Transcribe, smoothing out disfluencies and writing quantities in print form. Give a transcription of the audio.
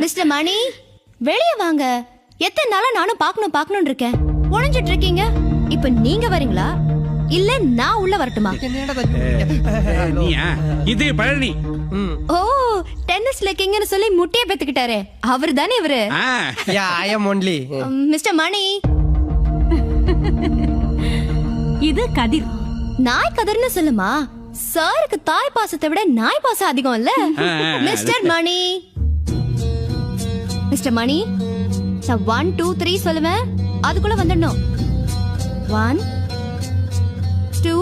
Mister மணி வெளிய வாங்க. எத்தனை நாளா நானும் பார்க்கணும்னு இருக்கேன். ஒளிஞ்சிட்டு இருக்கீங்க. இப்ப நீங்க வரீங்களா இல்ல நான் உள்ள வரட்டுமா? நீயா? இது பழனி. ஓ டென்னிஸ்ல கிங்னு சொல்லி முட்டிய பெத்துக்கிட்டாரே அவர் தானே இவரு? Yeah, I am only. Mister Mani. இது கதிர். நாய் கதிர்னு சொல்லுமா? சாருக்கு தாய் பாசத்தை விட நாய் பாசம் அதிகம் இல்ல? மிஸ்டர் மணி. மிஸ்டர் மணி, நான் 1 2 3 சொல்லுவேன், அதுக்குள்ள வந்துடணும். 1 2